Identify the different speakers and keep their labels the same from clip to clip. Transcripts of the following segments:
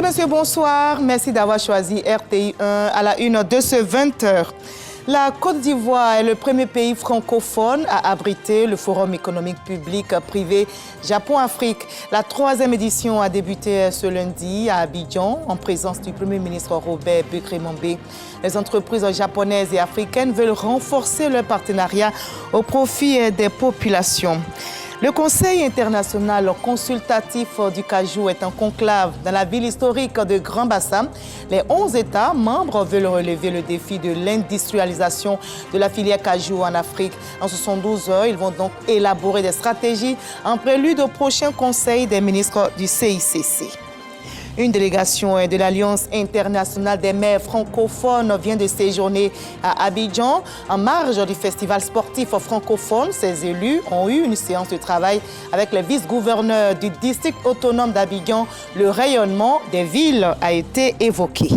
Speaker 1: messieurs, bonsoir. Merci d'avoir choisi RTI 1 à la une de ce 20h. La Côte d'Ivoire est le premier pays francophone à abriter le Forum économique public privé Japon-Afrique. La 3e édition a débuté ce lundi à Abidjan en présence du Premier ministre Robert Begré-Mambé. Les entreprises japonaises et africaines veulent renforcer leur partenariat au profit des populations. Le Conseil international consultatif du cajou est en conclave dans la ville historique de Grand-Bassam. Les 11 États membres veulent relever le défi de l'industrialisation de la filière cajou en Afrique. En 72 heures, ils vont donc élaborer des stratégies en prélude au prochain Conseil des ministres du CICC. Une délégation de l'Alliance internationale des maires francophones vient de séjourner à Abidjan. En marge du festival sportif francophone, ces élus ont eu une séance de travail avec les vice-gouverneurs du district autonome d'Abidjan. Le rayonnement des villes a été évoqué.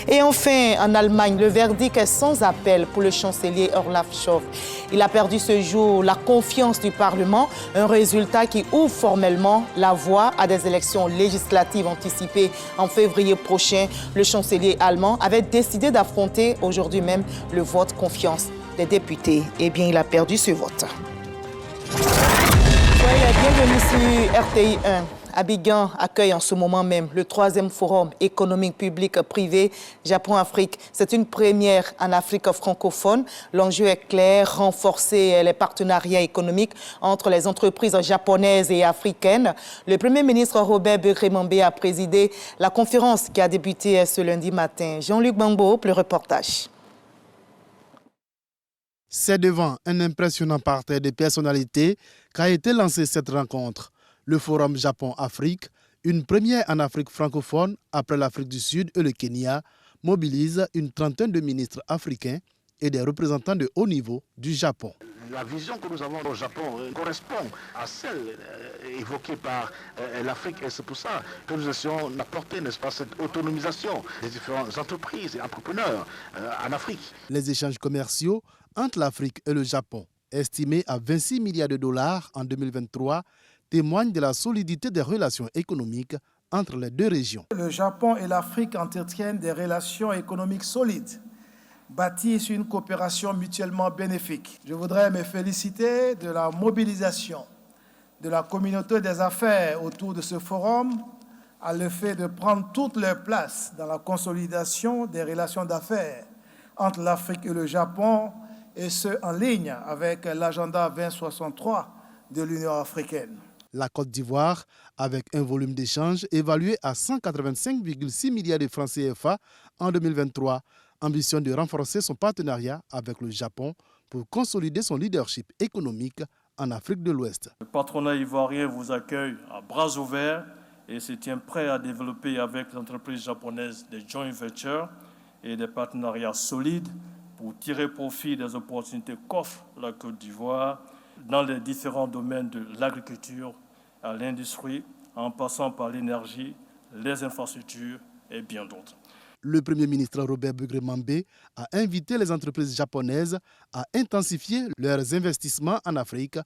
Speaker 1: Et enfin, en Allemagne, le verdict est sans appel pour le chancelier Olaf Scholz. Il a perdu ce jour la confiance du Parlement, un résultat qui ouvre formellement la voie à des élections législatives anticipées en février prochain. Le chancelier allemand avait décidé d'affronter aujourd'hui même le vote confiance des députés. Eh bien, il a perdu ce vote. Soyez bienvenue sur RTI 1. Abidjan accueille en ce moment même le 3e forum économique public privé Japon-Afrique. C'est une première en Afrique francophone. L'enjeu est clair, renforcer les partenariats économiques entre les entreprises japonaises et africaines. Le Premier ministre Robert Begré-Mambé a présidé la conférence qui a débuté ce lundi matin. Jean-Luc Bambo, le reportage.
Speaker 2: C'est devant un impressionnant parterre de personnalités qu'a été lancée cette rencontre. Le Forum Japon-Afrique, une première en Afrique francophone après l'Afrique du Sud et le Kenya, mobilise une trentaine de ministres africains et des représentants de haut niveau du Japon.
Speaker 3: La vision que nous avons au Japon correspond à celle évoquée par l'Afrique et c'est pour ça que nous essayons d'apporter, n'est-ce pas, cette autonomisation des différentes entreprises et entrepreneurs en Afrique.
Speaker 2: Les échanges commerciaux entre l'Afrique et le Japon, estimés à 26 milliards de dollars en 2023, témoigne de la solidité des relations économiques entre les deux régions.
Speaker 4: Le Japon et l'Afrique entretiennent des relations économiques solides, bâties sur une coopération mutuellement bénéfique. Je voudrais me féliciter de la mobilisation de la communauté des affaires autour de ce forum à l'effet de prendre toute leur place dans la consolidation des relations d'affaires entre l'Afrique et le Japon, et ce en ligne avec l'agenda 2063 de l'Union africaine.
Speaker 2: La Côte d'Ivoire, avec un volume d'échanges évalué à 185,6 milliards de francs CFA en 2023, ambitionne de renforcer son partenariat avec le Japon pour consolider son leadership économique en Afrique de l'Ouest.
Speaker 5: Le patronat ivoirien vous accueille à bras ouverts et se tient prêt à développer avec les entreprises japonaises des joint ventures et des partenariats solides pour tirer profit des opportunités qu'offre la Côte d'Ivoire dans les différents domaines de l'agriculture, à l'industrie, en passant par l'énergie, les infrastructures et bien d'autres.
Speaker 2: Le Premier ministre Robert Begré-Mambé a invité les entreprises japonaises à intensifier leurs investissements en Afrique,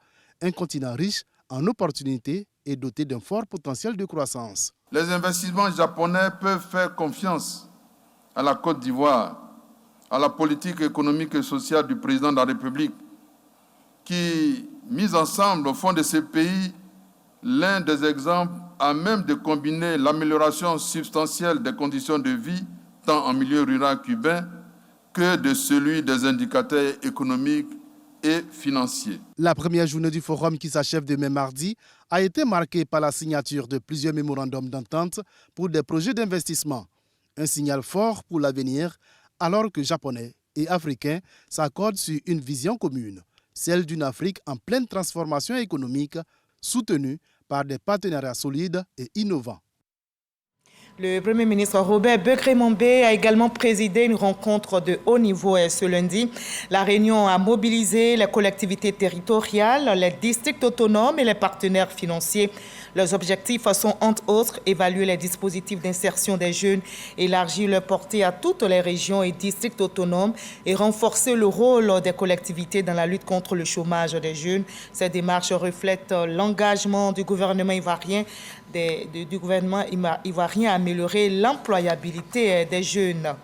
Speaker 2: un continent riche en opportunités et doté d'un fort potentiel de croissance.
Speaker 6: Les investissements japonais peuvent faire confiance à la Côte d'Ivoire, à la politique économique et sociale du président de la République, qui, mis ensemble au fond de ces pays, l'un des exemples à même de combiner l'amélioration substantielle des conditions de vie, tant en milieu rural cubain que de celui des indicateurs économiques et financiers.
Speaker 2: La première journée du forum qui s'achève demain mardi a été marquée par la signature de plusieurs mémorandums d'entente pour des projets d'investissement. Un signal fort pour l'avenir alors que Japonais et Africains s'accordent sur une vision commune, celle d'une Afrique en pleine transformation économique, soutenue par des partenariats solides et innovants.
Speaker 1: Le Premier ministre Robert Begré-Mambé a également présidé une rencontre de haut niveau ce lundi. La réunion a mobilisé les collectivités territoriales, les districts autonomes et les partenaires financiers. Leurs objectifs sont entre autres évaluer les dispositifs d'insertion des jeunes, élargir leur portée à toutes les régions et districts autonomes et renforcer le rôle des collectivités dans la lutte contre le chômage des jeunes. Cette démarche reflète l'engagement du gouvernement ivoirien à améliorer l'employabilité des jeunes.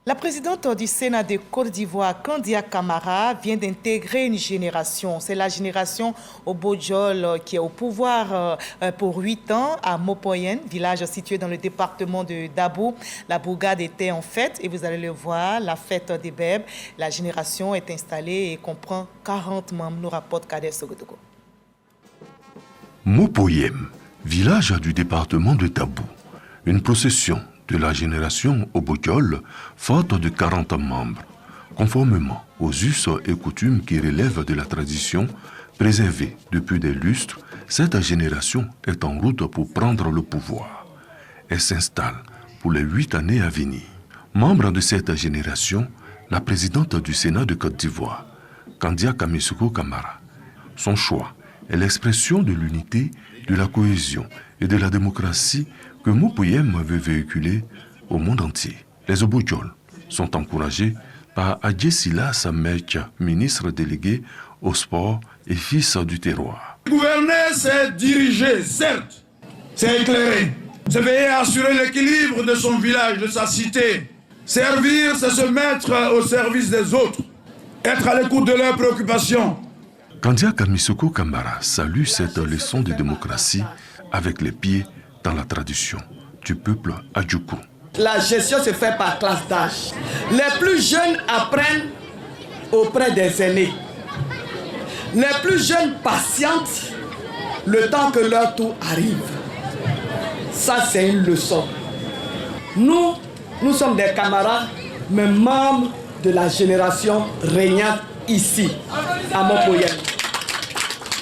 Speaker 1: La présidente du Sénat de Côte d'Ivoire, Kandia Camara, vient d'intégrer une génération. C'est la génération Obojol qui est au pouvoir pour 8 ans à Mopoyen, village situé dans le département de Dabo. La bourgade était en fête et vous allez le voir, la fête des bèbes. La génération est installée et comprend 40 membres, nous rapporte Kader Sogodogo.
Speaker 7: Mopoyem, village du département de Dabo. Une procession de la génération Obojol, forte de 40 membres, conformément aux us et coutumes qui relèvent de la tradition préservée depuis des lustres. Cette génération est en route pour prendre le pouvoir. Elle s'installe pour les 8 années à venir. Membre de cette génération, la présidente du Sénat de Côte d'Ivoire, Kandia Kamisuko Camara. Son choix est l'expression de l'unité, de la cohésion et de la démocratie que Mopoyem veut véhiculer au monde entier. Les Obojol sont encouragés par Adjesila Samek, ministre délégué au sport et fils du terroir.
Speaker 8: Gouverner, c'est diriger, certes, c'est éclairer. C'est veiller à assurer l'équilibre de son village, de sa cité. Servir, c'est se mettre au service des autres, être à l'écoute de leurs préoccupations.
Speaker 7: Kandia Kamisuko Camara salue cette leçon de démocratie avec les pieds dans la tradition du peuple Adjoukou.
Speaker 9: La gestion se fait par classe d'âge. Les plus jeunes apprennent auprès des aînés. Les plus jeunes patientent le temps que leur tour arrive. Ça, c'est une leçon. Nous sommes des camarades, mais membres de la génération régnante ici, à Mopoyen.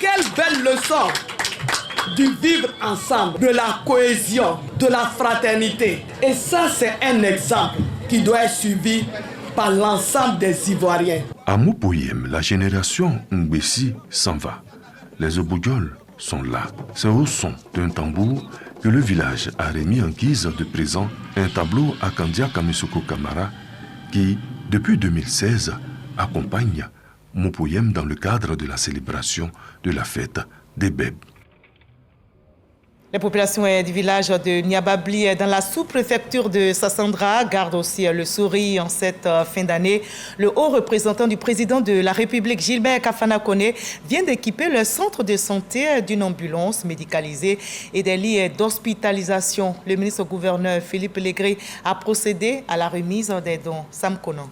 Speaker 9: Quelle belle leçon du vivre ensemble, de la cohésion, de la fraternité. Et ça, c'est un exemple qui doit être suivi par l'ensemble des Ivoiriens.
Speaker 7: À Mopoyem, la génération Ngbesi s'en va. Les Obojol sont là. C'est au son d'un tambour que le village a remis en guise de présent un tableau à Kandia Kamisuko Camara qui, depuis 2016, accompagne Mopoyem dans le cadre de la célébration de la fête des bèbes.
Speaker 1: Les populations du village de Niababli dans la sous-préfecture de Sassandra gardent aussi le sourire en cette fin d'année. Le haut représentant du président de la République, Gilbert Kafana Koné, vient d'équiper le centre de santé d'une ambulance médicalisée et des lits d'hospitalisation. Le ministre-gouverneur Philippe Légré a procédé à la remise des dons. Sam Konan.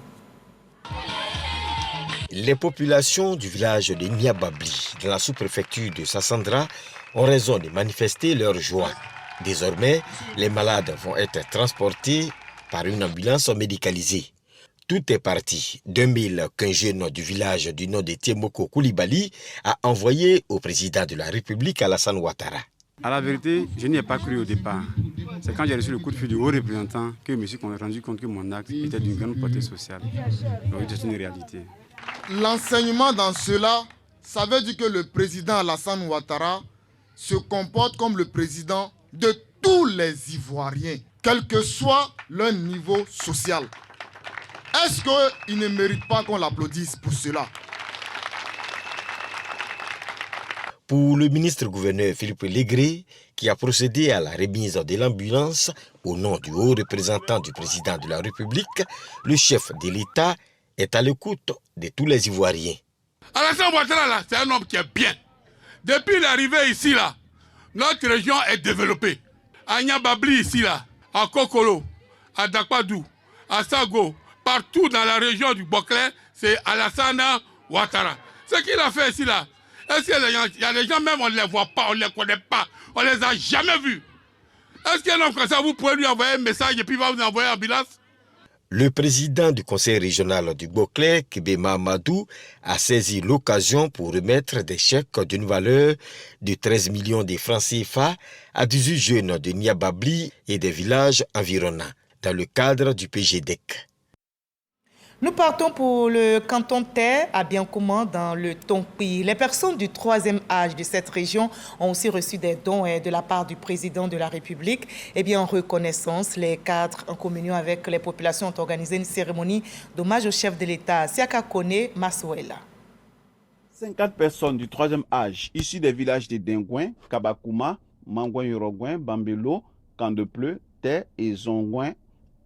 Speaker 10: Les populations du village de Niababli, dans la sous-préfecture de Sassandra, ont raison de manifester leur joie. Désormais, les malades vont être transportés par une ambulance médicalisée. Tout est parti d'un mail qu'un jeune du village du nom de Tiemoko Koulibaly a envoyé au président de la République, Alassane Ouattara.
Speaker 11: À la vérité, je n'y ai pas cru au départ. C'est quand j'ai reçu le coup de fil du haut représentant que je me suis rendu compte que mon acte était d'une grande portée sociale. Donc c'est une réalité.
Speaker 12: L'enseignement dans cela, ça veut dire que le président Alassane Ouattara se comporte comme le président de tous les Ivoiriens, quel que soit leur niveau social. Est-ce qu'il ne mérite pas qu'on l'applaudisse pour cela?
Speaker 10: Pour le ministre-gouverneur Philippe Légré, qui a procédé à la remise de l'ambulance au nom du haut représentant du président de la République, le chef de l'État est à l'écoute de tous les Ivoiriens.
Speaker 13: Alassane Ouattara, c'est un homme qui est bien. Depuis l'arrivée ici, là, notre région est développée. À Niababli, ici, là, à Kokolo, à Dakpadou, à Sago, partout dans la région du Boclé, c'est Alassane Ouattara. Ce qu'il a fait ici, là, est-ce qu'il y a des gens, même on ne les voit pas, on ne les connaît pas, on ne les a jamais vus. Est-ce qu'un homme comme ça, vous pouvez lui envoyer un message et puis il va vous envoyer en ambulance?
Speaker 10: Le président du conseil régional du Boclé, Kébé Mahamadou, a saisi l'occasion pour remettre des chèques d'une valeur de 13 millions de francs CFA à 18 jeunes de Niababli et des villages environnants, dans le cadre du PGDEC.
Speaker 1: Nous partons pour le canton Terre à Biancouma dans le Tongpi. Les personnes du 3e âge de cette région ont aussi reçu des dons de la part du président de la République. Et bien en reconnaissance, les cadres en communion avec les populations ont organisé une cérémonie d'hommage au chef de l'État, Siaka Kone Masouela.
Speaker 14: 50 personnes du 3e âge issues des villages de Dengouin, Kabakouma, Mangouin-Yorogouin, Bambelo, Candepleu, Terre et Zongouin,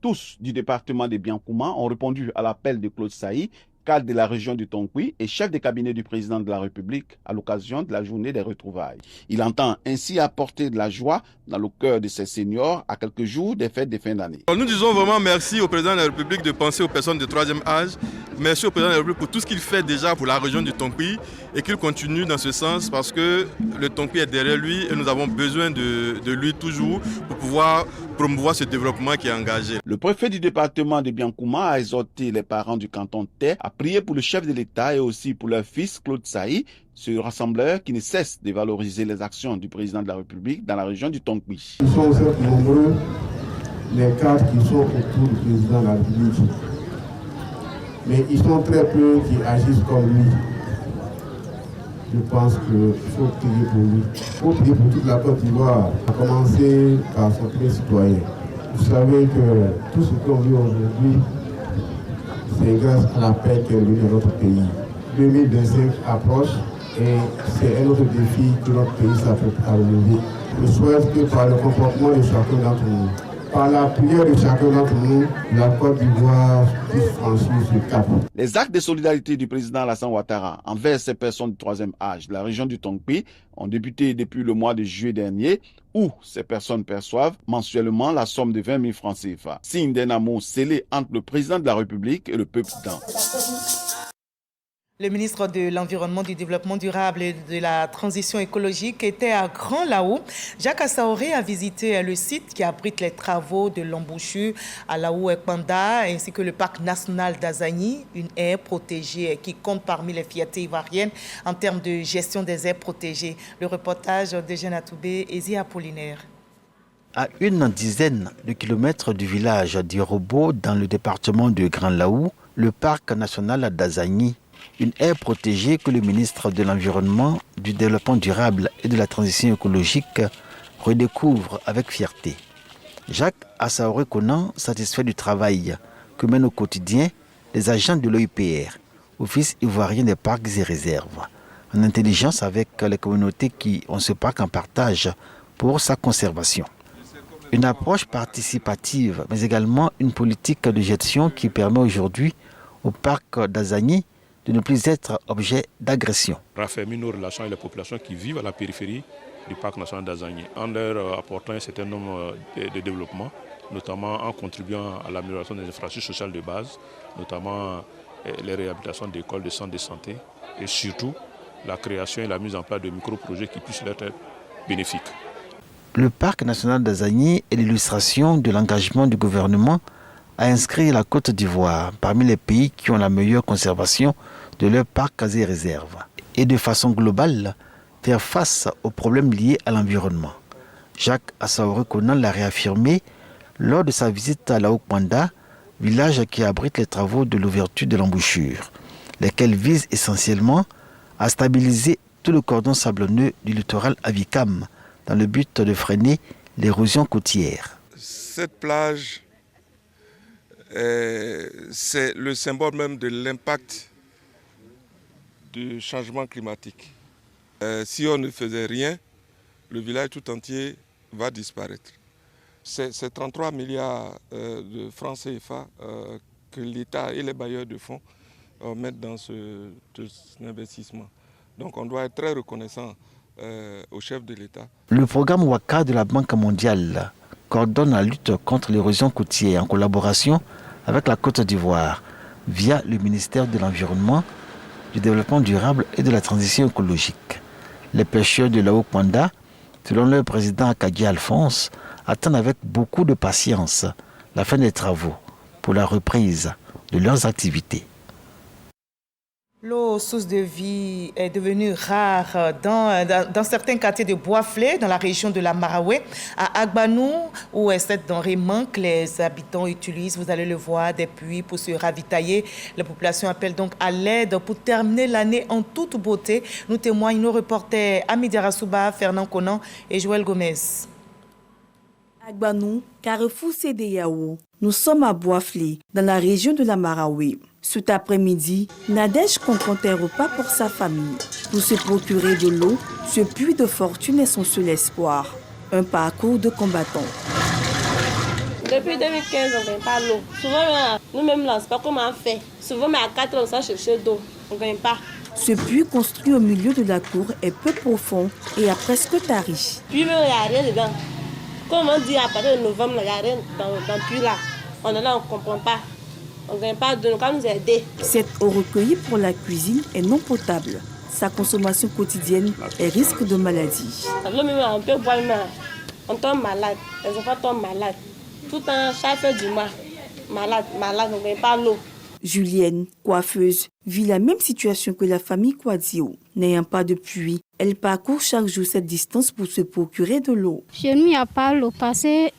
Speaker 14: tous du département de Biancouma, ont répondu à l'appel de Claude Saï, cadre de la région du Tongpi et chef de cabinet du président de la République à l'occasion de la journée des retrouvailles. Il entend ainsi apporter de la joie dans le cœur de ces seniors à quelques jours des fêtes de fin d'année.
Speaker 15: Nous disons vraiment merci au président de la République de penser aux personnes de 3e âge. Merci au président de la République pour tout ce qu'il fait déjà pour la région du Tongpi et qu'il continue dans ce sens parce que le Tongpi est derrière lui et nous avons besoin de lui toujours pour pouvoir promouvoir ce développement qui est engagé.
Speaker 14: Le préfet du département de Biancouma a exhorté les parents du canton Terre à prier pour le chef de l'État et aussi pour leur fils Claude Saï, ce rassembleur qui ne cesse de valoriser les actions du président de la République dans la région du Tongpi.
Speaker 16: Ils sont certes nombreux, les cadres qui sont autour du président de la République, mais ils sont très peu qui agissent comme lui. Je pense qu'il faut prier pour lui. Il faut prier pour toute la Côte d'Ivoire, à commencer par son premier citoyen. Vous savez que tout ce qu'on vit aujourd'hui, c'est grâce à la paix qui est venue dans notre pays. 2025 approche et c'est un autre défi que notre pays s'apprête à relever. Je souhaite que par le comportement de chacun d'entre nous, par la prière de chacun d'entre nous, la Côte d'Ivoire puisse franchir ce cap.
Speaker 14: Les actes de solidarité du président Alassane Ouattara envers ces personnes du 3e âge de la région du Tongpi ont débuté depuis le mois de juillet dernier, où ces personnes perçoivent mensuellement la somme de 20 000 francs CFA, signe d'un amour scellé entre le président de la République et le peuple d'An.
Speaker 1: Le ministre de l'Environnement, du Développement durable et de la Transition écologique était à Grand Laou. Jacques Assaoré a visité le site qui abrite les travaux de l'embouchure à Laou-Ekpanda ainsi que le parc national d'Azagny, une aire protégée qui compte parmi les fiertés ivoiriennes en termes de gestion des aires protégées. Le reportage de Jeanne Atoubé et Zia Apollinaire.
Speaker 17: À une dizaine de kilomètres du village d'Irobo, dans le département de Grand Laou, le parc national d'Azagny, une aire protégée que le ministre de l'Environnement, du Développement durable et de la Transition écologique redécouvre avec fierté. Jacques Assaoré Conan, satisfait du travail que mènent au quotidien les agents de l'OIPR, Office ivoirien des parcs et réserves, en intelligence avec les communautés qui ont ce parc en partage pour sa conservation. Une approche participative, mais également une politique de gestion qui permet aujourd'hui au parc d'Azagny de ne plus être objet d'agression.
Speaker 18: Raffermir nos relations avec les populations qui vivent à la périphérie du parc national d'Azagny, en leur apportant un certain nombre de développements, notamment en contribuant à l'amélioration des infrastructures sociales de base, notamment les réhabilitations d'écoles, de centres de santé, et surtout la création et la mise en place de micro-projets qui puissent leur être bénéfiques.
Speaker 17: Le parc national d'Azagny est l'illustration de l'engagement du gouvernement à inscrire la Côte d'Ivoire parmi les pays qui ont la meilleure conservation de leurs parcs et réserves. Et de façon globale, faire face aux problèmes liés à l'environnement. Jacques Assaoré Conan l'a réaffirmé lors de sa visite à Laou-Ekpanda, village qui abrite les travaux de l'ouverture de l'embouchure, lesquels visent essentiellement à stabiliser tout le cordon sablonneux du littoral Avikam dans le but de freiner l'érosion côtière.
Speaker 15: Cette plage, c'est le symbole même de l'impact du changement climatique. Si on ne faisait rien, le village tout entier va disparaître. C'est 33 milliards de francs CFA que l'État et les bailleurs de fonds mettent dans cet investissement. Donc on doit être très reconnaissant au chef de l'État.
Speaker 17: Le programme WACA de la Banque mondiale coordonne la lutte contre l'érosion côtière en collaboration avec la Côte d'Ivoire via le ministère de l'Environnement, du Développement durable et de la Transition écologique. Les pêcheurs de Laou-Ekpanda, selon leur président Akadji Alphonse, attendent avec beaucoup de patience la fin des travaux pour la reprise de leurs activités.
Speaker 1: L'eau, source de vie, est devenue rare dans certains quartiers de Boisflé, dans la région de la Maraoué. À Agbanou, où cette denrée manque, les habitants utilisent, vous allez le voir, des puits pour se ravitailler. La population appelle donc à l'aide pour terminer l'année en toute beauté. Nous témoignent nos reporters Amidi Arasuba, Fernand Conan et Joël Gomez.
Speaker 19: Agbanou, Carrefour CDAO. Nous sommes à Boisflé, dans la région de la Maraoué. Cet après-midi, Nadège compte un repas pour sa famille. Pour se procurer de l'eau, ce puits de fortune est son seul espoir. Un parcours de combattant.
Speaker 20: Depuis 2015, on ne gagne pas l'eau. Souvent, nous-mêmes, là, on ne sait pas comment on fait. Souvent, mais à 4 heures, on s'en chercher d'eau. On ne gagne pas.
Speaker 19: Ce puits construit au milieu de la cour est peu profond et a presque tari.
Speaker 20: Puis, il n'y a rien dedans. Comme on dit, à partir de novembre, il n'y a rien dans le puits là. On est là, on ne comprend pas. On ne gagne pas de nous, quand nous aider.
Speaker 19: Cette eau recueillie pour la cuisine est non potable. Sa consommation quotidienne est risque de maladie.
Speaker 20: On peut boire, mais on tombe malade. Les enfants tombent malades. Tout le temps, chaque fin du mois, malade, on ne gagne pas l'eau.
Speaker 19: Julienne, coiffeuse, vit la même situation que la famille Kouadio. N'ayant pas de puits, elle parcourt chaque jour cette distance pour se procurer de l'eau.
Speaker 21: Chez nous, il n'y a pas l'eau parce qu'il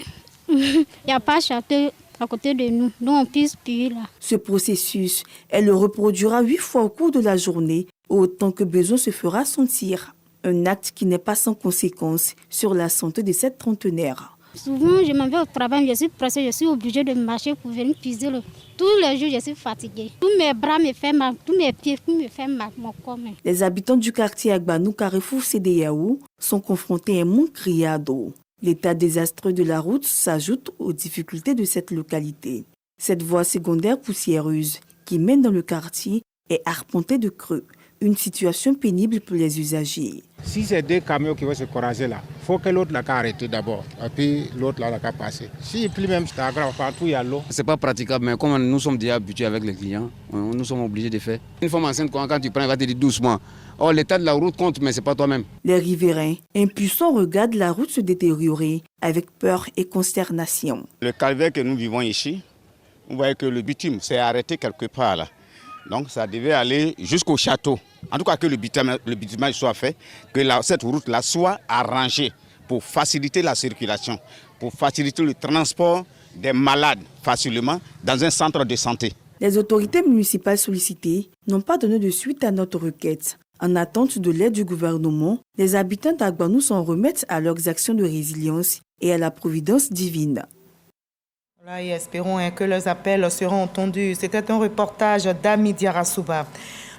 Speaker 21: n'y a pas château à côté de nous, donc on puisse puiser là.
Speaker 19: Ce processus, elle le reproduira 8 fois au cours de la journée, autant que besoin se fera sentir. Un acte qui n'est pas sans conséquence sur la santé de cette trentenaire.
Speaker 21: Souvent, je m'en vais au travail, je suis pressée, je suis obligée de marcher pour venir puiser l'eau. Tous les jours, je suis fatiguée. Tous mes bras me font mal, tous mes pieds me font mal, mon corps.
Speaker 19: Les habitants du quartier Agbanou, Carrefour CDAO, sont confrontés à un manque criard d'eau. L'état désastreux de la route s'ajoute aux difficultés de cette localité. Cette voie secondaire poussiéreuse qui mène dans le quartier est arpentée de creux. Une situation pénible pour les usagers.
Speaker 22: Si c'est 2 camions qui vont se croiser là, il faut que l'autre l'a arrêté d'abord, et puis l'autre là l'a passé. S'il pleut même, c'est pas grave, partout il y a l'eau.
Speaker 23: C'est pas praticable, mais comme nous sommes déjà habitués avec les clients, nous sommes obligés de faire. Une femme enceinte, quand tu prends, elle va te dire doucement. Oh, l'état de la route compte, mais c'est pas toi-même.
Speaker 19: Les riverains, impuissants, regardent la route se détériorer avec peur et consternation.
Speaker 24: Le calvaire que nous vivons ici, vous voyez que le bitume s'est arrêté quelque part là. Donc ça devait aller jusqu'au château. En tout cas que le bitumage soit fait, que cette route-là soit arrangée pour faciliter la circulation, pour faciliter le transport des malades facilement dans un centre de santé.
Speaker 19: Les autorités municipales sollicitées n'ont pas donné de suite à notre requête. En attente de l'aide du gouvernement, les habitants d'Agbanou s'en remettent à leurs actions de résilience et à la providence divine.
Speaker 1: Voilà, et espérons que leurs appels seront entendus. C'était un reportage d'Amidi Arasuba.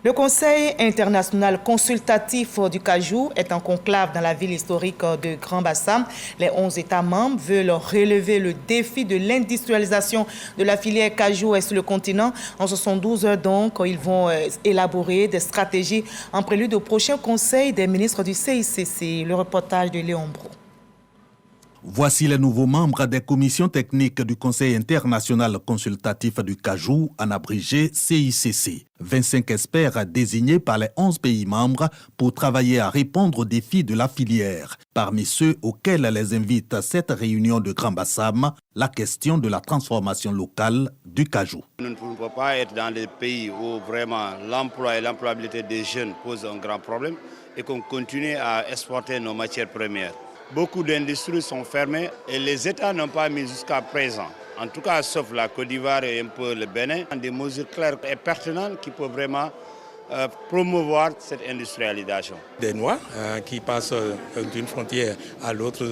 Speaker 1: Le Conseil international consultatif du cajou est en conclave dans la ville historique de Grand Bassam. Les 11 États membres veulent relever le défi de l'industrialisation de la filière cajou sur le continent. En 72 heures donc, ils vont élaborer des stratégies en prélude au prochain Conseil des ministres du CICC. Le reportage de Léon Brou.
Speaker 25: Voici les nouveaux membres des commissions techniques du Conseil international consultatif du cajou, en abrégé CICC. 25 experts désignés par les 11 pays membres pour travailler à répondre aux défis de la filière. Parmi ceux auxquels les invite cette réunion de Grand Bassam, la question de la transformation locale du cajou.
Speaker 24: Nous ne pouvons pas être dans des pays où vraiment l'emploi et l'employabilité des jeunes posent un grand problème et qu'on continue à exporter nos matières premières. Beaucoup d'industries sont fermées et les États n'ont pas mis jusqu'à présent, en tout cas sauf la Côte d'Ivoire et un peu le Bénin, des mesures claires et pertinentes qui peuvent vraiment promouvoir cette industrialisation.
Speaker 26: Des noix qui passent d'une frontière à l'autre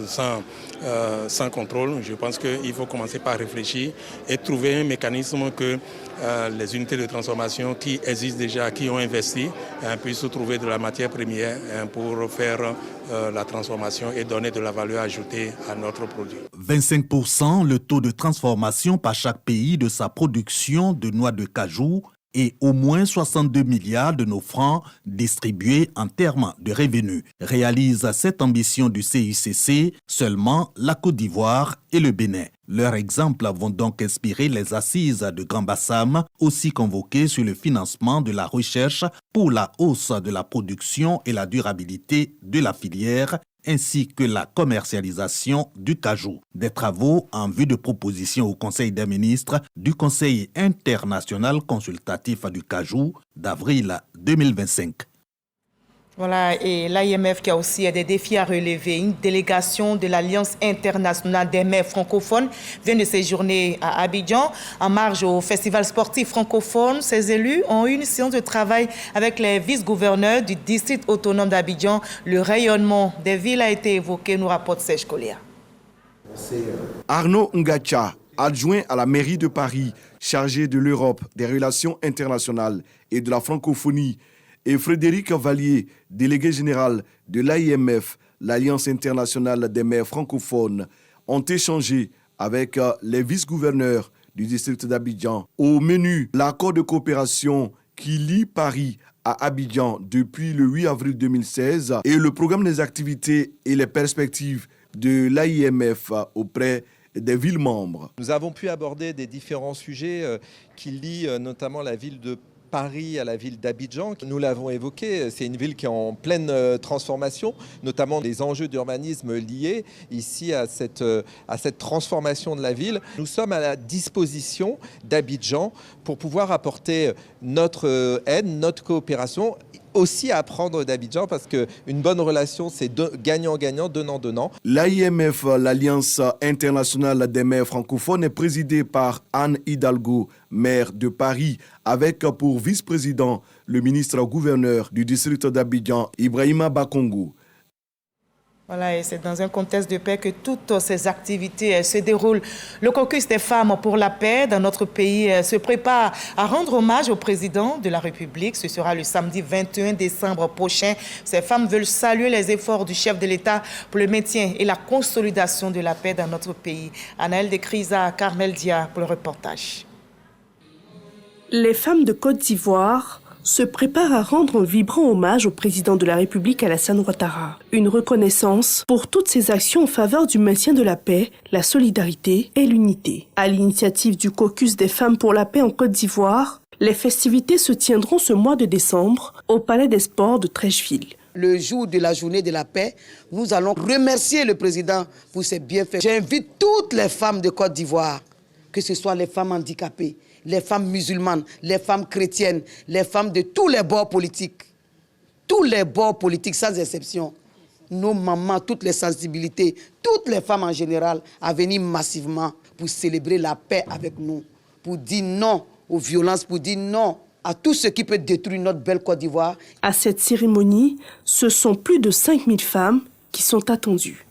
Speaker 26: sans contrôle. Je pense qu'il faut commencer par réfléchir et trouver un mécanisme que les unités de transformation qui existent déjà, qui ont investi, puissent trouver de la matière première pour faire la transformation et donner de la valeur ajoutée à notre produit.
Speaker 25: 25% le taux de transformation par chaque pays de sa production de noix de cajou et au moins 62 milliards de nos francs distribués en termes de revenus. Réalisent cette ambition du CICC seulement la Côte d'Ivoire et le Bénin. Leurs exemples vont donc inspirer les assises de Grand Bassam, aussi convoquées sur le financement de la recherche pour la hausse de la production et la durabilité de la filière ainsi que la commercialisation du cajou. Des travaux en vue de proposition au Conseil des ministres du Conseil international consultatif du cajou d'avril 2025.
Speaker 1: Voilà, et l'AIMF qui a aussi des défis à relever. Une délégation de l'Alliance internationale des maires francophones vient de séjourner à Abidjan. En marge au festival sportif francophone, ces élus ont eu une séance de travail avec les vice-gouverneurs du district autonome d'Abidjan. Le rayonnement des villes a été évoqué, nous rapporte Serge Collier.
Speaker 2: Arnaud Ngacha, adjoint à la mairie de Paris, chargé de l'Europe, des relations internationales et de la francophonie, et Frédéric Vallier, délégué général de l'AIMF, l'Alliance internationale des maires francophones, ont échangé avec les vice-gouverneurs du district d'Abidjan. Au menu, l'accord de coopération qui lie Paris à Abidjan depuis le 8 avril 2016 et le programme des activités et les perspectives de l'AIMF auprès des villes membres.
Speaker 3: Nous avons pu aborder des différents sujets qui lient notamment la ville de Paris à la ville d'Abidjan. Nous l'avons évoqué, c'est une ville qui est en pleine transformation, notamment les enjeux d'urbanisme liés ici à cette transformation de la ville. Nous sommes à la disposition d'Abidjan pour pouvoir apporter notre aide, notre coopération, aussi à apprendre d'Abidjan parce qu'une bonne relation, c'est gagnant-gagnant, donnant-donnant.
Speaker 2: L'AIMF, l'Alliance internationale des maires francophones, est présidée par Anne Hidalgo, maire de Paris, avec pour vice-président le ministre-gouverneur du district d'Abidjan, Ibrahima Bakongo.
Speaker 1: Voilà, et c'est dans un contexte de paix que toutes ces activités se déroulent. Le caucus des femmes pour la paix dans notre pays se prépare à rendre hommage au président de la République. Ce sera le samedi 21 décembre prochain. Ces femmes veulent saluer les efforts du chef de l'État pour le maintien et la consolidation de la paix dans notre pays. Anaëlle Decrisa, Carmel Dia pour le reportage.
Speaker 4: Les femmes de Côte d'Ivoire se prépare à rendre un vibrant hommage au président de la République Alassane Ouattara. Une reconnaissance pour toutes ses actions en faveur du maintien de la paix, la solidarité et l'unité. À l'initiative du caucus des femmes pour la paix en Côte d'Ivoire, les festivités se tiendront ce mois de décembre au Palais des Sports de Trècheville.
Speaker 5: Le jour de la journée de la paix, nous allons remercier le président pour ses bienfaits. J'invite toutes les femmes de Côte d'Ivoire, que ce soit les femmes handicapées, les femmes musulmanes, les femmes chrétiennes, les femmes de tous les bords politiques sans exception, nos mamans, toutes les sensibilités, toutes les femmes en général, à venir massivement pour célébrer la paix avec nous, pour dire non aux violences, pour dire non à tout ce qui peut détruire notre belle Côte d'Ivoire.
Speaker 4: À cette cérémonie, ce sont plus de 5000 femmes qui sont attendues.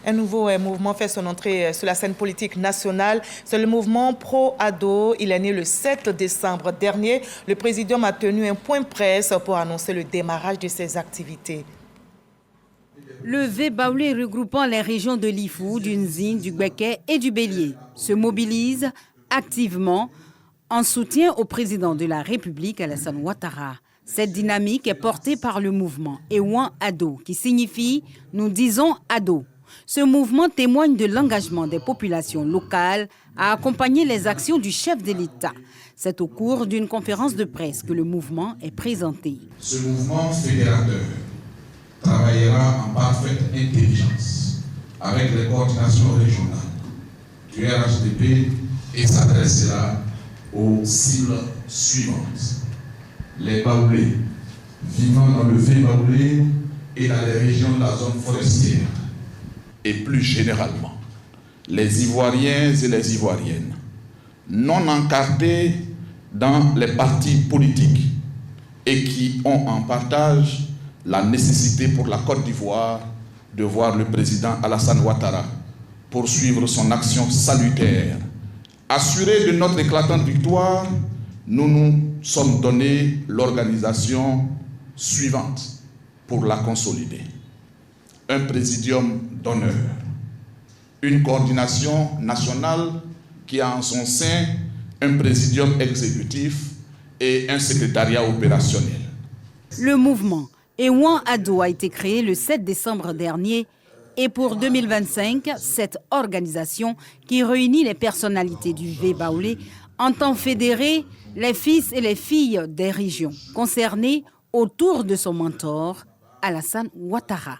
Speaker 1: Un nouveau mouvement fait son entrée sur la scène politique nationale. C'est le mouvement Pro-Ado. Il est né le 7 décembre dernier. Le présidium a tenu un point presse pour annoncer le démarrage de ses activités.
Speaker 6: Le V-Baoulé regroupant les régions de l'Ifou, du Nzine, du Gbeke et du Bélier se mobilise activement en soutien au président de la République, Alassane Ouattara. Cette dynamique est portée par le mouvement Ewan Ado, qui signifie « Nous disons Ado ». Ce mouvement témoigne de l'engagement des populations locales à accompagner les actions du chef de l'État. C'est au cours d'une conférence de presse que le mouvement est présenté.
Speaker 8: Ce mouvement fédérateur travaillera en parfaite intelligence avec les coordinations régionales du RHDP et s'adressera aux cibles suivantes. Les Baoulés vivant dans le V-Baoulé et dans les régions de la zone forestière. Et plus généralement, les Ivoiriens et les Ivoiriennes non encartés dans les partis politiques et qui ont en partage la nécessité pour la Côte d'Ivoire de voir le président Alassane Ouattara poursuivre son action salutaire. Assurés de notre éclatante victoire, nous nous sommes donné l'organisation suivante pour la consolider. Un présidium d'honneur, une coordination nationale qui a en son sein un présidium exécutif et un secrétariat opérationnel.
Speaker 6: Le mouvement Ewan Ado a été créé le 7 décembre dernier et pour 2025, cette organisation qui réunit les personnalités du V-Baoulé entend fédérer les fils et les filles des régions concernées autour de son mentor, Alassane Ouattara.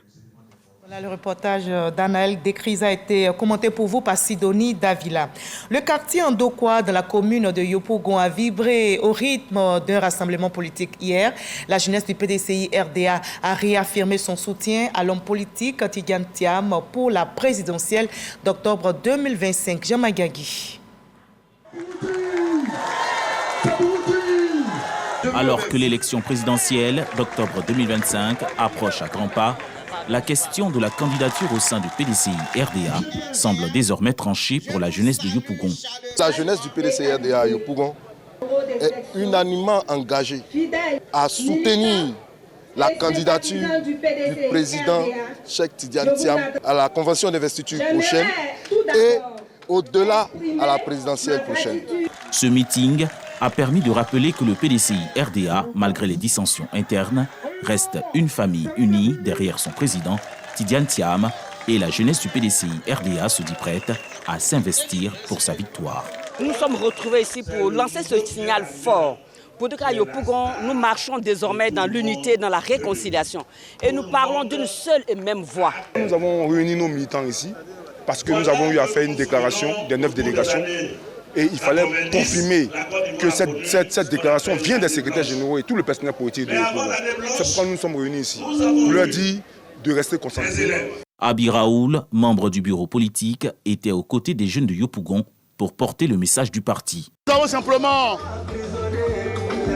Speaker 1: Voilà, le reportage d'Anaël Dekriza a été commenté pour vous par Sidonie Davila. Le quartier Ndokwa de la commune de Yopougon a vibré au rythme d'un rassemblement politique hier. La jeunesse du PDCI RDA a réaffirmé son soutien à l'homme politique Tidiane Thiam pour la présidentielle d'octobre 2025. Jean Magagui.
Speaker 7: Alors que l'élection présidentielle d'octobre 2025 approche à grands pas, la question de la candidature au sein du PDCI RDA semble désormais tranchée pour la jeunesse de Yopougon.
Speaker 9: La jeunesse du PDCI RDA à Yopougon est unanimement engagée à soutenir la candidature du président Cheikh Tidiane Thiam à la convention d'investiture prochaine et au-delà à la présidentielle prochaine.
Speaker 7: Ce meeting a permis de rappeler que le PDCI RDA, malgré les dissensions internes, reste une famille unie derrière son président, Tidiane Thiam, et la jeunesse du PDCI RDA se dit prête à s'investir pour sa victoire.
Speaker 10: Nous sommes retrouvés ici pour lancer ce signal fort. Pour dire qu'à Yopougon, nous marchons désormais dans l'unité, dans la réconciliation. Et nous parlons d'une seule et même voix.
Speaker 9: Nous avons réuni nos militants ici parce que nous avons eu à faire une déclaration des 9 délégations. Et il fallait confirmer que cette déclaration vient des secrétaires généraux et tout le personnel politique de Yopougon. C'est pourquoi nous sommes réunis ici. Pour leur dire de rester concentrés.
Speaker 7: Abi Raoul, membre du bureau politique, était aux côtés des jeunes de Yopougon pour porter le message du parti.
Speaker 11: Nous avons simplement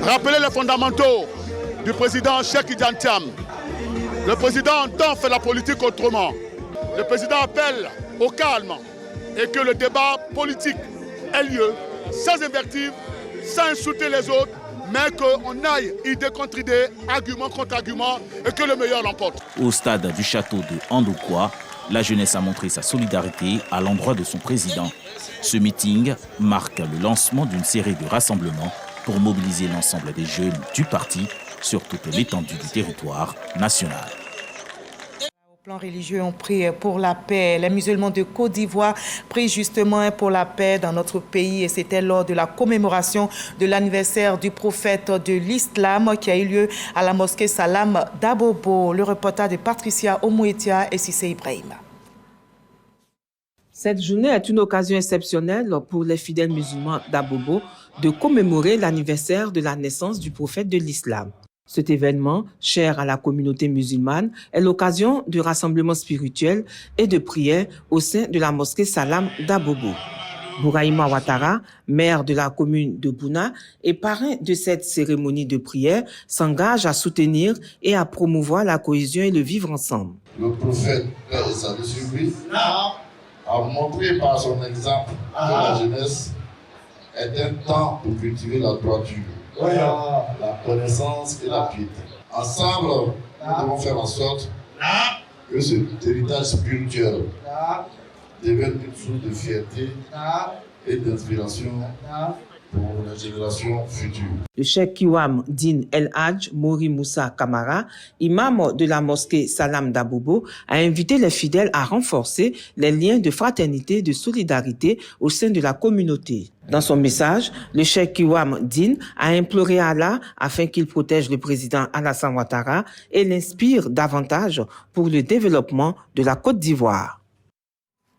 Speaker 11: rappelé les fondamentaux du président Cheikh Tidiane Thiam. Le président entend faire la politique autrement. Le président appelle au calme et que le débat politique ait lieu sans invective, sans insulter les autres, mais qu'on aille idée contre idée, argument contre argument et que le meilleur l'emporte.
Speaker 7: Au stade du château de Ndokwa, la jeunesse a montré sa solidarité à l'endroit de son président. Ce meeting marque le lancement d'une série de rassemblements pour mobiliser l'ensemble des jeunes du parti sur toute l'étendue du territoire national.
Speaker 1: Au plan religieux, on prie pour la paix. Les musulmans de Côte d'Ivoire prient justement pour la paix dans notre pays et c'était lors de la commémoration de l'anniversaire du prophète de l'islam qui a eu lieu à la mosquée Salam d'Abobo. Le reportage de Patricia Omouetia et Sissé Ibrahim.
Speaker 12: Cette journée est une occasion exceptionnelle pour les fidèles musulmans d'Abobo de commémorer l'anniversaire de la naissance du prophète de l'islam. Cet événement, cher à la communauté musulmane, est l'occasion de rassemblements spirituels et de prières au sein de la mosquée Salam d'Abobo. Bouraïma Ouattara, maire de la commune de Bouna et parrain de cette cérémonie de prière, s'engage à soutenir et à promouvoir la cohésion et le vivre ensemble.
Speaker 13: Le prophète, paix et salut sur lui, a montré par son exemple que la jeunesse est un temps pour cultiver la droiture, la connaissance et la piété. Ensemble, nous devons faire en sorte que cet héritage spirituel devienne une source de fierté et d'inspiration pour les générations futures.
Speaker 12: Le cheikh Kiwam Din El Hadj Mori Moussa Kamara, imam de la mosquée Salam d'Abobo, a invité les fidèles à renforcer les liens de fraternité et de solidarité au sein de la communauté. Dans son message, le cheikh Kiwam Din a imploré Allah afin qu'il protège le président Alassane Ouattara et l'inspire davantage pour le développement de la Côte d'Ivoire.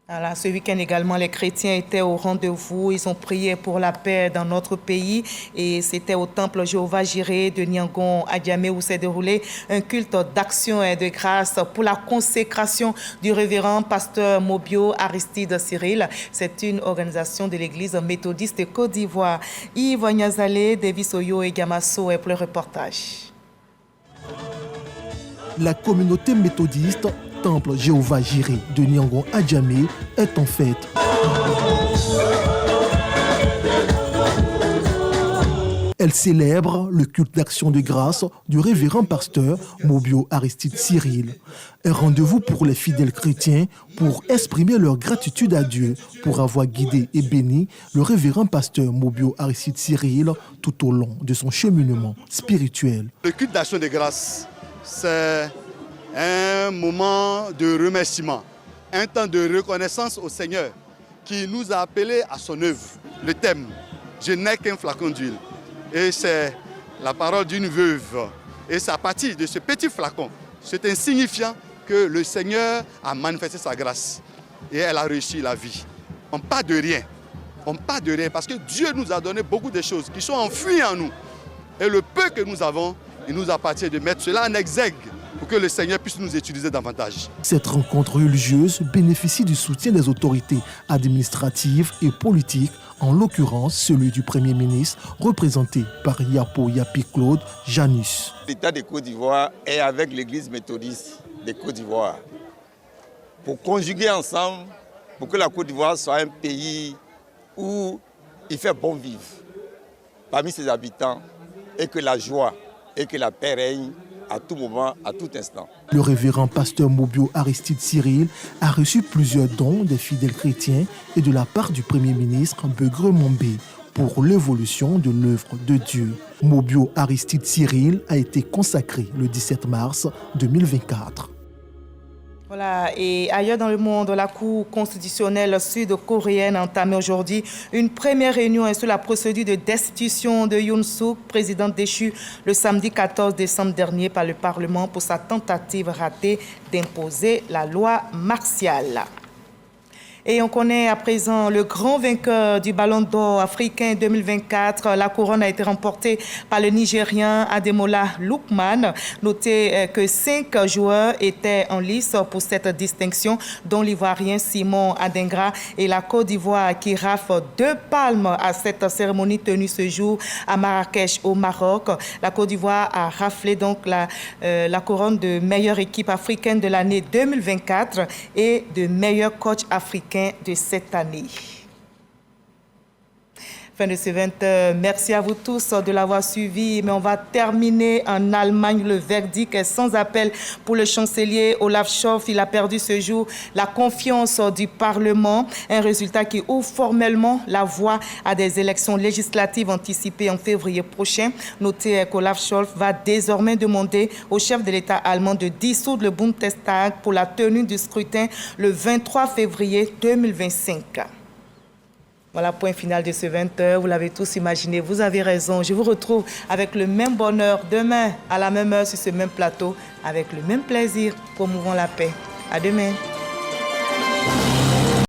Speaker 1: Alors, ce week-end également, les chrétiens étaient au rendez-vous. Ils ont prié pour la paix dans notre pays et c'était au temple Jéhovah Jireh de Niangon à Djamé où s'est déroulé un culte d'action et de grâce pour la consécration du révérend pasteur Mobio Aristide Cyril. C'est une organisation de l'église méthodiste de Côte d'Ivoire. Yves Niazale, Davis Oyo et Gamasso est pour le reportage.
Speaker 27: La communauté méthodiste temple Jéhovah Jireh de Niangon à Djamé est en fête. Elle célèbre le culte d'action de grâce du révérend pasteur Mobio Aristide Cyril. Un rendez-vous pour les fidèles chrétiens pour exprimer leur gratitude à Dieu pour avoir guidé et béni le révérend pasteur Mobio Aristide Cyril tout au long de son cheminement spirituel.
Speaker 13: Le culte d'action de grâce, c'est un moment de remerciement, un temps de reconnaissance au Seigneur qui nous a appelés à son œuvre. Le thème, je n'ai qu'un flacon d'huile. Et c'est la parole d'une veuve. Et c'est à partir de ce petit flacon, c'est un signifiant
Speaker 11: que le Seigneur a manifesté sa grâce et elle a réussi la vie. On part de rien. On part de rien parce que Dieu nous a donné beaucoup de choses qui sont enfuies en nous. Et le peu que nous avons, il nous appartient de mettre cela en exergue pour que le Seigneur puisse nous utiliser davantage.
Speaker 27: Cette rencontre religieuse bénéficie du soutien des autorités administratives et politiques, en l'occurrence celui du Premier ministre, représenté par Yapo Yapi Claude Janus.
Speaker 14: L'État de Côte d'Ivoire est avec l'Église méthodiste de Côte d'Ivoire pour conjuguer ensemble, pour que la Côte d'Ivoire soit un pays où il fait bon vivre parmi ses habitants et que la joie et que la paix règnent à tout moment, à tout instant.
Speaker 27: Le révérend pasteur Mobio Aristide Cyril a reçu plusieurs dons des fidèles chrétiens et de la part du Premier ministre Begré Mombé pour l'évolution de l'œuvre de Dieu. Mobio Aristide Cyril a été consacré le 17 mars 2024.
Speaker 1: Voilà, et ailleurs dans le monde, la Cour constitutionnelle sud-coréenne a entamé aujourd'hui une première réunion sur la procédure de destitution de Yoon Suk, président déchu le samedi 14 décembre dernier par le Parlement pour sa tentative ratée d'imposer la loi martiale. Et on connaît à présent le grand vainqueur du Ballon d'Or africain 2024. La couronne a été remportée par le Nigérien Ademola Lookman. Notez que 5 joueurs étaient en lice pour cette distinction, dont l'Ivoirien Simon Adingra et la Côte d'Ivoire qui rafle 2 palmes à cette cérémonie tenue ce jour à Marrakech au Maroc. La Côte d'Ivoire a raflé donc la couronne de meilleure équipe africaine de l'année 2024 et de meilleur coach africain de cette année. Fin de ce 20h. Merci à vous tous de l'avoir suivi. Mais on va terminer en Allemagne. Le verdict est sans appel pour le chancelier Olaf Scholz. Il a perdu ce jour la confiance du Parlement. Un résultat qui ouvre formellement la voie à des élections législatives anticipées en février prochain. Notez qu'Olaf Scholz va désormais demander au chef de l'État allemand de dissoudre le Bundestag pour la tenue du scrutin le 23 février 2025. Voilà, point final de ce 20h. Vous l'avez tous imaginé, vous avez raison. Je vous retrouve avec le même bonheur demain, à la même heure, sur ce même plateau, avec le même plaisir. Promouvons la paix. À demain.